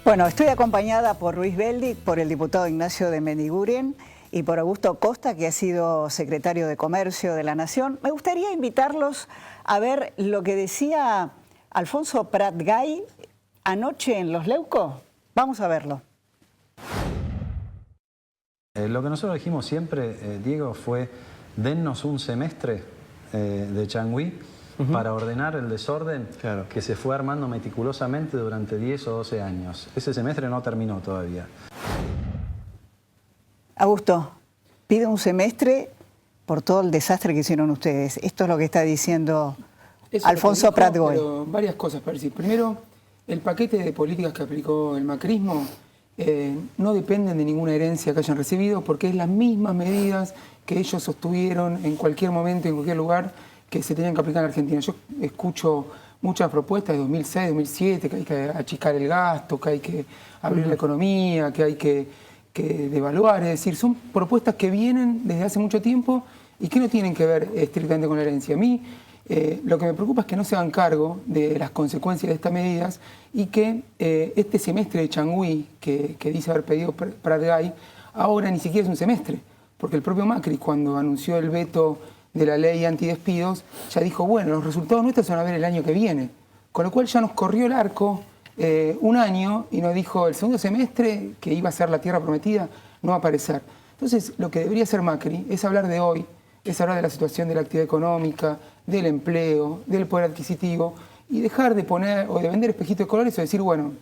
Bueno, estoy acompañada por Luis Beldi, por el diputado Ignacio de Mendiguren y por Augusto Costa, que ha sido secretario de Comercio de la Nación. Me gustaría invitarlos a ver lo que decía Alfonso Prat-Gay anoche en Los Leucos. Vamos a verlo. Lo que nosotros dijimos siempre, Diego, fue dennos un semestre de Changui para ordenar el desorden que se fue armando meticulosamente durante 10 o 12 años. Ese semestre no terminó todavía. Augusto, pide un semestre por todo el desastre que hicieron ustedes. Esto es lo que está diciendo Alfonso Prat-Gay. Varias cosas para decir. Primero, el paquete de políticas que aplicó el macrismo no dependen de ninguna herencia que hayan recibido, porque es las mismas medidas que ellos sostuvieron en cualquier momento, en cualquier lugar, que se tenían que aplicar en Argentina. Yo escucho muchas propuestas de 2006, 2007, que hay que achicar el gasto, que hay que abrir la economía, que hay que devaluar. Es decir, son propuestas que vienen desde hace mucho tiempo y que no tienen que ver estrictamente con la herencia. A mí lo que me preocupa es que no se hagan cargo de las consecuencias de estas medidas y que este semestre de Changui que dice haber pedido Prat-Gay ahora ni siquiera es un semestre, porque el propio Macri, cuando anunció el veto de la ley antidespidos, ya dijo, bueno, los resultados nuestros se van a ver el año que viene, con lo cual ya nos corrió el arco un año y nos dijo el segundo semestre, que iba a ser la tierra prometida, no va a aparecer. Entonces, lo que debería hacer Macri es hablar de hoy, es hablar de la situación de la actividad económica, del empleo, del poder adquisitivo, y dejar de poner o de vender espejitos de colores o decir, bueno,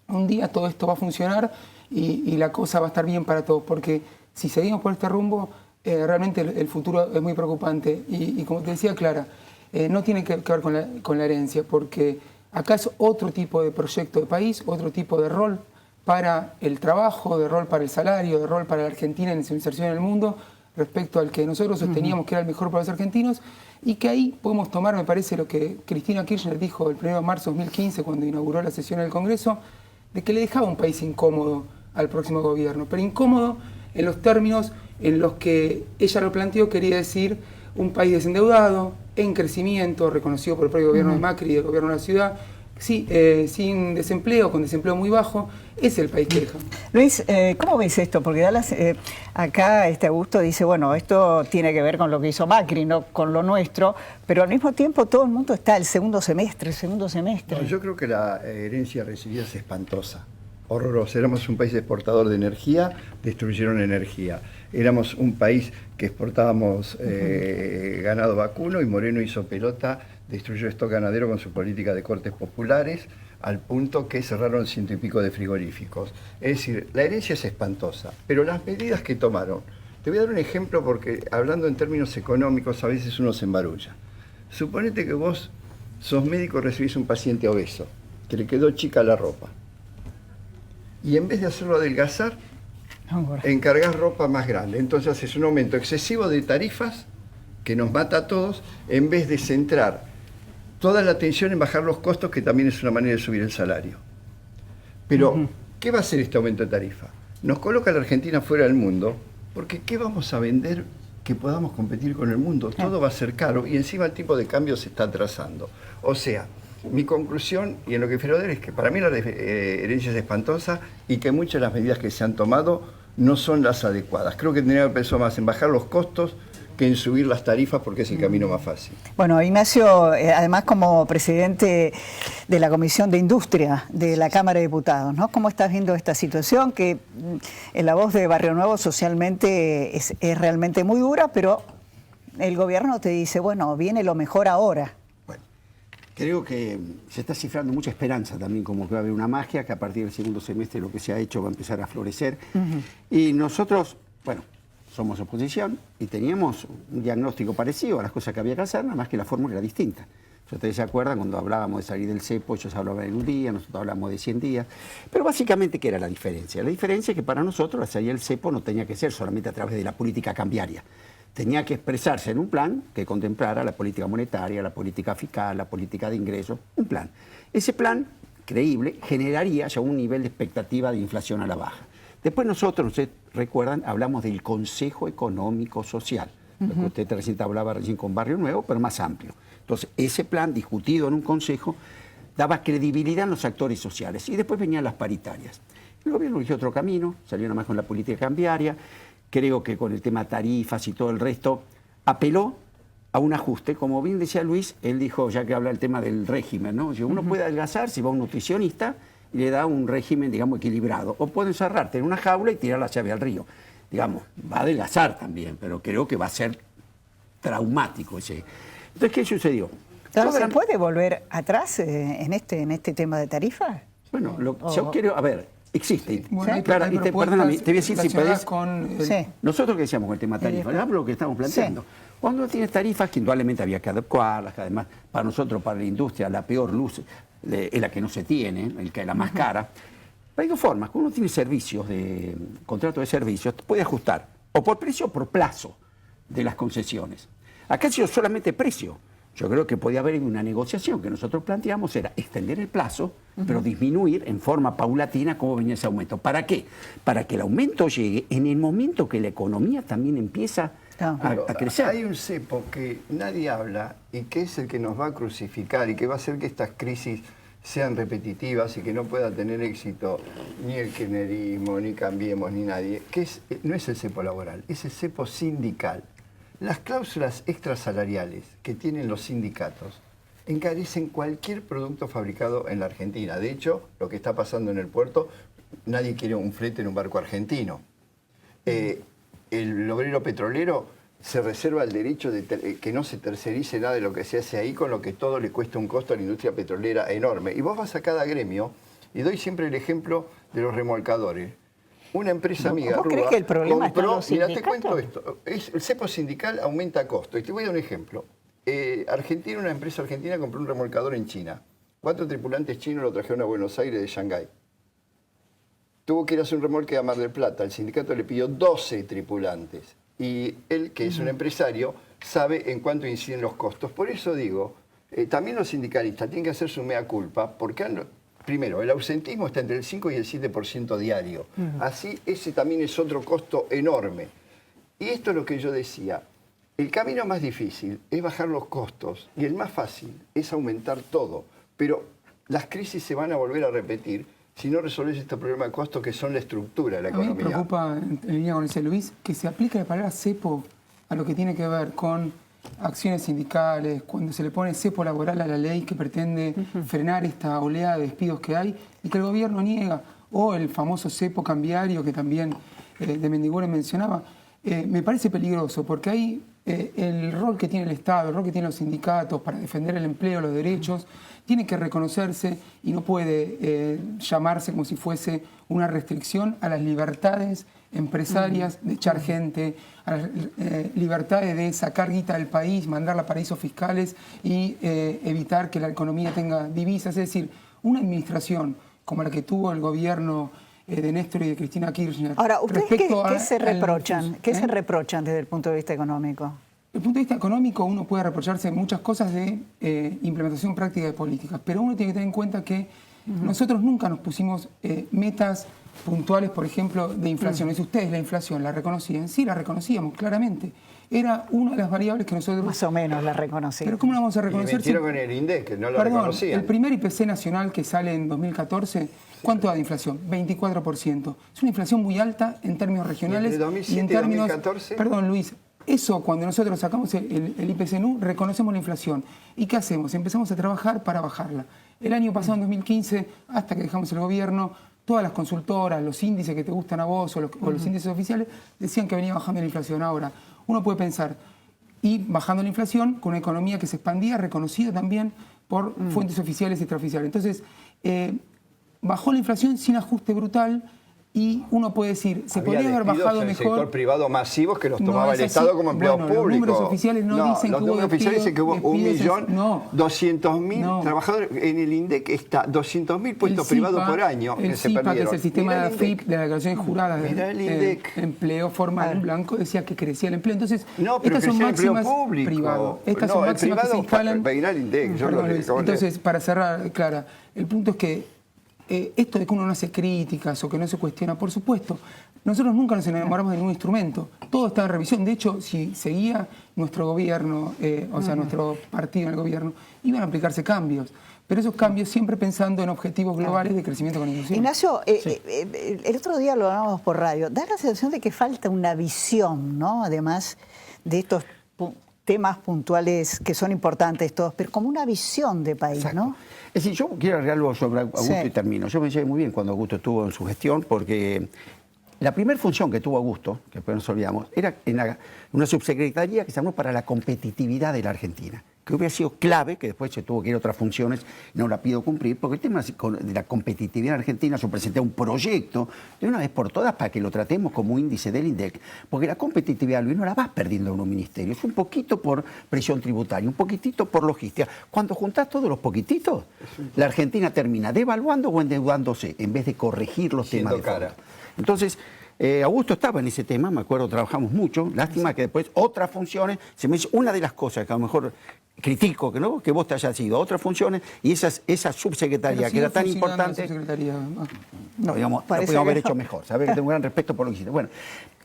un día todo esto va a funcionar y la cosa va a estar bien para todos, porque si seguimos por este rumbo, realmente el futuro es muy preocupante. Y como te decía Clara, no tiene que ver con la herencia, porque acá es otro tipo de proyecto de país, otro tipo de rol para el trabajo, de rol para el salario, de rol para la Argentina en su inserción en el mundo, respecto al que nosotros sosteníamos que era el mejor para los argentinos, y que ahí podemos tomar, me parece, lo que Cristina Kirchner dijo el 1 de marzo de 2015, cuando inauguró la sesión del Congreso, de que le dejaba un país incómodo al próximo gobierno, pero incómodo en los términos en los que ella lo planteó, quería decir un país desendeudado, en crecimiento, reconocido por el propio gobierno de Macri y del gobierno de la ciudad, sí, sin desempleo, con desempleo muy bajo. Es el país que deja. Luis, ¿cómo ves esto? Porque acá Augusto dice, bueno, esto tiene que ver con lo que hizo Macri, no con lo nuestro, pero al mismo tiempo todo el mundo está el segundo semestre. No, yo creo que la herencia recibida es espantosa, horrorosa. Éramos un país exportador de energía, destruyeron energía. Éramos un país que exportábamos ganado vacuno y Moreno hizo pelota, destruyó stock ganadero con su política de cortes populares, al punto que cerraron 100 y pico de frigoríficos. Es decir, la herencia es espantosa, pero las medidas que tomaron, te voy a dar un ejemplo porque hablando en términos económicos a veces uno se embarulla. Suponete que vos sos médico y recibís un paciente obeso, que le quedó chica la ropa, y en vez de hacerlo adelgazar, encargás ropa más grande. Entonces haces un aumento excesivo de tarifas que nos mata a todos, en vez de centrar toda la atención en bajar los costos, que también es una manera de subir el salario. Pero, ¿qué va a hacer este aumento de tarifa? Nos coloca a la Argentina fuera del mundo, porque ¿qué vamos a vender que podamos competir con el mundo? Todo va a ser caro y encima el tipo de cambio se está atrasando. O sea, mi conclusión, y en lo que quiero ver, es que para mí la herencia es espantosa y que muchas de las medidas que se han tomado no son las adecuadas. Creo que tendría que pensar más en bajar los costos que en subir las tarifas, porque es el camino más fácil. Bueno, Ignacio, además como presidente de la Comisión de Industria de la Cámara de Diputados, ¿no? ¿Cómo estás viendo esta situación que en la voz de Barrio Nuevo socialmente es realmente muy dura, pero el gobierno te dice, bueno, viene lo mejor ahora? Bueno, creo que se está cifrando mucha esperanza también, como que va a haber una magia, que a partir del segundo semestre lo que se ha hecho va a empezar a florecer. Y nosotros, bueno, somos oposición y teníamos un diagnóstico parecido a las cosas que había que hacer, nada más que la fórmula era distinta. Ustedes se acuerdan cuando hablábamos de salir del cepo, ellos hablaban en un día, nosotros hablamos de 100 días. Pero básicamente, ¿qué era la diferencia? La diferencia es que para nosotros la salida del cepo no tenía que ser solamente a través de la política cambiaria. Tenía que expresarse en un plan que contemplara la política monetaria, la política fiscal, la política de ingresos, un plan. Ese plan, creíble, generaría ya un nivel de expectativa de inflación a la baja. Después nosotros, ustedes recuerdan, hablamos del Consejo Económico Social, lo que usted recién hablaba con Barrio Nuevo, pero más amplio. Entonces, ese plan discutido en un consejo daba credibilidad a los actores sociales. Y después venían las paritarias. El gobierno eligió otro camino, salió nada más con la política cambiaria, creo que con el tema tarifas y todo el resto, apeló a un ajuste. Como bien decía Luis, él dijo, ya que habla el tema del régimen, ¿no? Uno puede adelgazar si va a un nutricionista y le da un régimen, digamos, equilibrado. O puede encerrarte en una jaula y tirar la llave al río. Digamos, va a adelgazar también, pero creo que va a ser traumático ese. Entonces, ¿qué sucedió? ¿Se puede volver atrás en este tema de tarifas? Bueno, yo quiero, a ver, existe. Bueno, Clara, perdóname, te voy a decir si podés. Sí. Nosotros que decíamos con el tema tarifa, hablo lo que estamos planteando. Sí. Cuando uno tiene tarifas, que indudablemente había que adecuarlas, que además para nosotros, para la industria, la peor luz es la que no se tiene, la más cara. Pero hay dos formas. Cuando uno tiene servicios, contrato de servicios, puede ajustar o por precio o por plazo de las concesiones. Acá ha sido solamente precio. Yo creo que podía haber una negociación que nosotros planteamos, era extender el plazo, pero disminuir en forma paulatina cómo venía ese aumento. ¿Para qué? Para que el aumento llegue en el momento que la economía también empieza a crecer. Hay un cepo que nadie habla y que es el que nos va a crucificar y que va a hacer que estas crisis sean repetitivas y que no pueda tener éxito ni el kirchnerismo, ni Cambiemos, ni nadie, que no es el cepo laboral, es el cepo sindical. Las cláusulas extrasalariales que tienen los sindicatos encarecen cualquier producto fabricado en la Argentina. De hecho, lo que está pasando en el puerto, nadie quiere un flete en un barco argentino. El obrero petrolero se reserva el derecho de que no se tercerice nada de lo que se hace ahí, con lo que todo le cuesta un costo a la industria petrolera enorme. Y vos vas a cada gremio, y doy siempre el ejemplo de los remolcadores. Una empresa amiga, ¿Vos crees que el problema está en los mira, sindicatos? te cuento esto. El cepo sindical aumenta costo. Y te voy a dar un ejemplo. Argentina, una empresa argentina compró un remolcador en China. 4 tripulantes chinos lo trajeron a Buenos Aires de Shanghái. Tuvo que ir a hacer un remolque a Mar del Plata. El sindicato le pidió 12 tripulantes. Y él, que es un empresario, sabe en cuánto inciden los costos. Por eso digo, también los sindicalistas tienen que hacer su mea culpa, porque primero, el ausentismo está entre el 5 y el 7% diario. Así, ese también es otro costo enorme. Y esto es lo que yo decía. El camino más difícil es bajar los costos y el más fácil es aumentar todo. Pero las crisis se van a volver a repetir si no resolves este problema de costos que son la estructura de la economía. A mí me preocupa, en línea con ese Luis, que se aplique la palabra cepo a lo que tiene que ver con acciones sindicales, cuando se le pone cepo laboral a la ley que pretende frenar esta oleada de despidos que hay y que el gobierno niega, o el famoso cepo cambiario que también de Mendiguren mencionaba, me parece peligroso porque ahí el rol que tiene el Estado, el rol que tienen los sindicatos para defender el empleo, los derechos, tiene que reconocerse y no puede llamarse como si fuese una restricción a las libertades empresarias de echar gente, a las libertades de sacar guita del país, mandarla a paraísos fiscales y evitar que la economía tenga divisas. Es decir, una administración como la que tuvo el gobierno de Néstor y de Cristina Kirchner. Ahora, ¿ustedes qué se reprochan? ¿Qué se reprochan desde el punto de vista económico? Desde el punto de vista económico uno puede reprocharse muchas cosas de implementación práctica de políticas, pero uno tiene que tener en cuenta que nosotros nunca nos pusimos metas puntuales, por ejemplo, de inflación. Si ustedes la inflación la reconocían, sí la reconocíamos claramente. Era una de las variables que nosotros... Más o menos la reconocíamos. Pero ¿cómo la vamos a reconocer? Y metieron con el INDEC, que no lo reconocían. El primer IPC nacional que sale en 2014, ¿cuánto da de inflación? 24%. Es una inflación muy alta en términos regionales. ¿Y entre 2007 y en términos, 2014? Perdón, Luis. Eso, cuando nosotros sacamos el IPC-NU, reconocemos la inflación. ¿Y qué hacemos? Empezamos a trabajar para bajarla. El año pasado, en 2015, hasta que dejamos el gobierno, todas las consultoras, los índices que te gustan a vos o los índices oficiales, decían que venía bajando la inflación. Ahora, uno puede pensar, y bajando la inflación, con una economía que se expandía, reconocida también por fuentes oficiales y extraoficiales. Entonces, bajó la inflación sin ajuste brutal. Y uno puede decir, se podría haber bajado en mejor. el sector privado masivos que los tomaba el Estado como empleados públicos. Los números oficiales no dicen que hubo Los números oficiales dicen que hubo 1.200.000 No. trabajadores. En el INDEC está 200.000 puestos privados por año que se perdieron. Que es el sistema de AFIP, de las declaraciones juradas de empleo formal en blanco, decía que crecía el empleo. Entonces, no, pero estas son máximas público. Privado. Estas son máximas que se instalan. Entonces, para cerrar, Clara, el punto es que esto de que uno no hace críticas o que no se cuestiona, por supuesto, nosotros nunca nos enamoramos de ningún instrumento. Todo está en revisión. De hecho, si seguía nuestro gobierno, o sea, nuestro partido en el gobierno, iban a aplicarse cambios. pero esos cambios siempre pensando en objetivos globales de crecimiento con inclusión. Ignacio, el otro día lo hablábamos por radio, da la sensación de que falta una visión, ¿no? Además de estos temas puntuales que son importantes todos, pero como una visión de país, Exacto. ¿no? Es decir, yo quiero agregar algo sobre Augusto y termino. Yo me llevé muy bien cuando Augusto estuvo en su gestión, porque la primera función que tuvo Augusto, que después nos olvidamos, era en una subsecretaría que se llamó para la competitividad de la Argentina, que hubiera sido clave, que después se tuvo que ir a otras funciones, no la pido cumplir, porque el tema de la competitividad en Argentina, yo presenté un proyecto de una vez por todas para que lo tratemos como un índice del INDEC, porque la competitividad, Luis, no la vas perdiendo en un ministerio, es un poquito por presión tributaria, un poquitito por logística. Cuando juntás todos los poquititos, la Argentina termina devaluando o endeudándose, en vez de corregir los temas de fondo. Entonces, Augusto estaba en ese tema, me acuerdo, trabajamos mucho. Lástima que después otras funciones, se me dice, una de las cosas que a lo mejor critico que vos te hayas ido a otras funciones y esa subsecretaría que era tan importante, no, digamos, lo podíamos haber hecho mejor. Sabés que tengo un gran respeto por lo que hiciste. Bueno,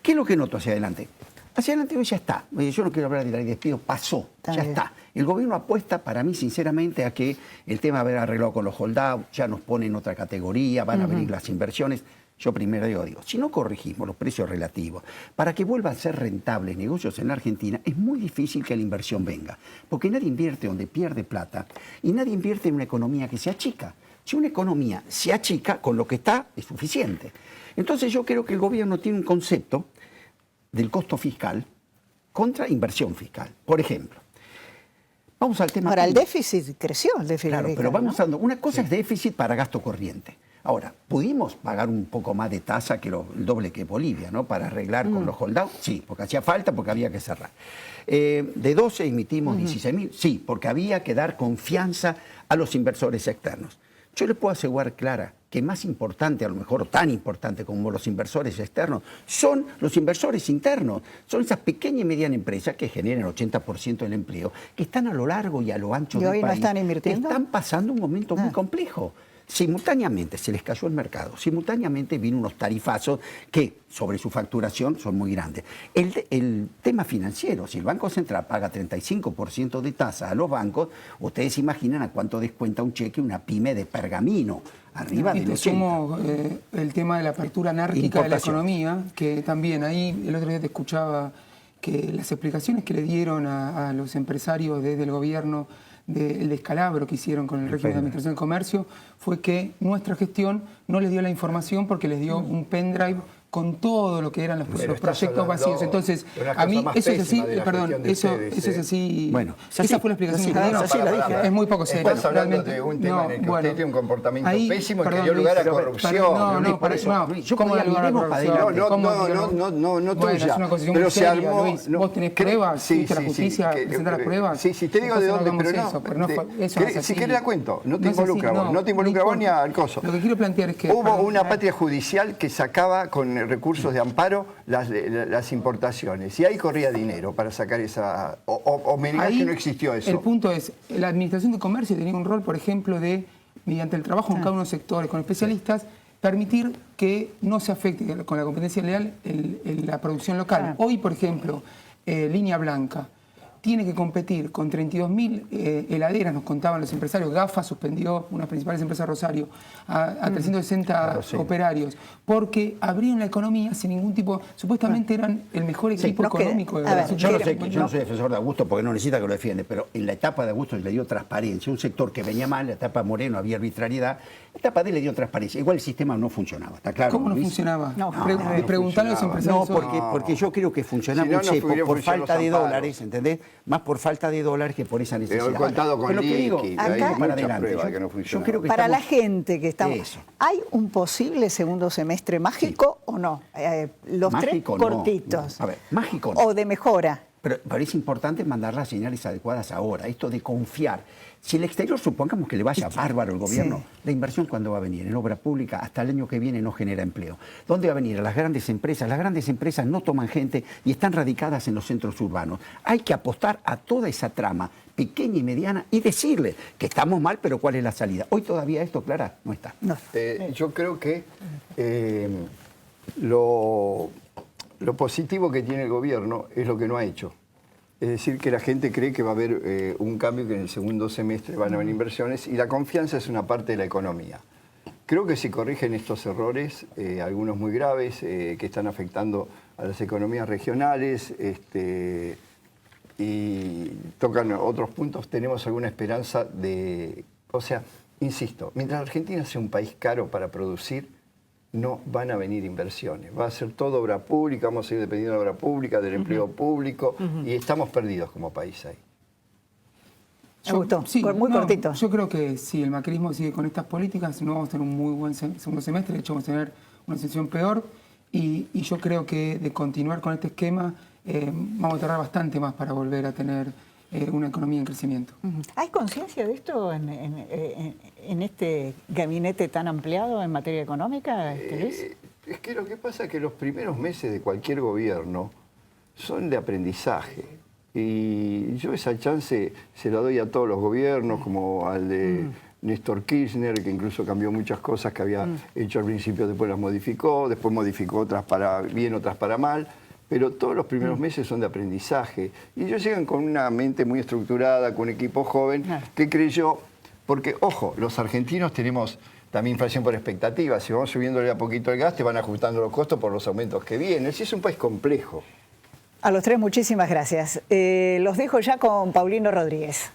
¿qué es lo que noto hacia adelante? Hacia adelante hoy ya está. Yo no quiero hablar de la ley de despido, pasó, ya está. El gobierno apuesta, para mí, sinceramente, a que el tema de haber arreglado con los holdouts ya nos pone en otra categoría, van a venir las inversiones. Yo primero digo, si no corregimos los precios relativos, para que vuelvan a ser rentables negocios en la Argentina, es muy difícil que la inversión venga, porque nadie invierte donde pierde plata y nadie invierte en una economía que se achica. Si una economía se achica, con lo que está es suficiente. Entonces yo creo que el gobierno tiene un concepto del costo fiscal contra inversión fiscal. Por ejemplo, vamos al tema... Ahora, el déficit creció, el déficit. Claro, pero vamos dando... Una cosa es déficit para gasto corriente. Ahora, ¿pudimos pagar un poco más de tasa que el doble que Bolivia, ¿no? Para arreglar con los holdouts? Sí, porque hacía falta, porque había que cerrar. De 12 emitimos 16.000, sí, porque había que dar confianza a los inversores externos. Yo les puedo asegurar, Clara, que más importante, a lo mejor tan importante como los inversores externos, son los inversores internos. Son esas pequeñas y medianas empresas que generan el 80% del empleo, que están a lo largo y a lo ancho del país. ¿Y hoy no están invirtiendo? Están pasando un momento muy complejo. Simultáneamente se les cayó el mercado, simultáneamente vino unos tarifazos que sobre su facturación son muy grandes. El tema financiero, si el Banco Central paga 35% de tasa a los bancos, ustedes imaginan a cuánto descuenta un cheque una pyme de Pergamino, arriba del 80%. Sumo el tema de la apertura anárquica de la economía, que también ahí el otro día te escuchaba que las explicaciones que le dieron a los empresarios desde el gobierno del descalabro que hicieron con el régimen de administración del comercio fue que nuestra gestión no les dio la información porque les dio un pendrive con todo lo que eran los proyectos vacíos. Entonces, a mí eso es así, perdón, eso es así. Bueno, esa fue la explicación que dieron. Es muy poco serio. Estás hablando de un tema en el que usted tiene un comportamiento pésimo y que dio lugar a corrupción. No, por eso, ¿cómo da lugar a corrupción? No tuya. Es una cuestión muy seria, Luis. ¿Vos tenés pruebas? ¿Fuiste a la justicia presenta las pruebas? Sí, te digo de dónde, pero no. Si querés la cuento, no te involucra vos. No te involucra vos ni al coso. Lo que quiero plantear es que... Hubo una patria judicial que sacaba con recursos de amparo las importaciones. Y ahí corría dinero para sacar esa... O me negás que no existió eso. El punto es, la Administración de Comercio tenía un rol, por ejemplo, de, mediante el trabajo en cada uno de los sectores, con especialistas, permitir que no se afecte con la competencia leal la producción local. Hoy, por ejemplo, Línea Blanca tiene que competir con 32.000 heladeras, nos contaban los empresarios. GAFA suspendió, unas principales empresas de Rosario, a 360 operarios, porque abrieron la economía sin ningún tipo... Supuestamente eran el mejor equipo económico de la Yo no soy defensor de Augusto porque no necesita que lo defiende, pero en la etapa de Augusto le dio transparencia. Un sector que venía mal, la etapa de Moreno había arbitrariedad, la etapa de él le dio transparencia. Igual el sistema no funcionaba, ¿está claro? ¿Cómo no funcionaba? Preguntarle a los empresarios. Porque yo creo que funcionaba por falta de dólares, ¿entendés? Más por falta de dólares que por esa necesidad. Pero he contado con liqui, acá para adelante. Yo creo que para la gente que estamos... ¿Hay un posible segundo semestre mágico o no? Los mágico, tres cortitos. No. A ver, mágico no. O de mejora. Pero es importante mandar las señales adecuadas ahora, esto de confiar. Si el exterior, supongamos que le vaya bárbaro el gobierno, la inversión ¿cuándo va a venir? En obra pública, hasta el año que viene no genera empleo. ¿Dónde va a venir? A las grandes empresas. Las grandes empresas no toman gente y están radicadas en los centros urbanos. Hay que apostar a toda esa trama, pequeña y mediana, y decirle que estamos mal, pero ¿cuál es la salida? Hoy todavía esto, Clara, no está. No. Yo creo que lo positivo que tiene el gobierno es lo que no ha hecho. Es decir, que la gente cree que va a haber un cambio, que en el segundo semestre van a haber inversiones, y la confianza es una parte de la economía. Creo que se corrigen estos errores, algunos muy graves, que están afectando a las economías regionales, y tocan otros puntos. Tenemos alguna esperanza de... O sea, insisto, mientras Argentina sea un país caro para producir, no van a venir inversiones. Va a ser todo obra pública, vamos a seguir dependiendo de la obra pública, del empleo público, y estamos perdidos como país ahí. Me gustó, Sí, muy cortito. Yo creo que si el macrismo sigue con estas políticas, no vamos a tener un muy buen segundo semestre, de hecho vamos a tener una situación peor, y yo creo que de continuar con este esquema vamos a tardar bastante más para volver a tener una economía en crecimiento. ¿Hay conciencia de esto en este gabinete tan ampliado en materia económica, Luis? Es que lo que pasa es que los primeros meses de cualquier gobierno son de aprendizaje. Y yo esa chance se la doy a todos los gobiernos, como al de Néstor Kirchner, que incluso cambió muchas cosas que había hecho al principio, después las modificó, después modificó otras para bien, otras para mal. Pero todos los primeros meses son de aprendizaje. Y ellos llegan con una mente muy estructurada, con un equipo joven, que creyó, porque, ojo, los argentinos tenemos también inflación por expectativas. Si vamos subiéndole a poquito el gas, te van ajustando los costos por los aumentos que vienen. Es un país complejo. A los tres, muchísimas gracias. Los dejo ya con Paulino Rodríguez.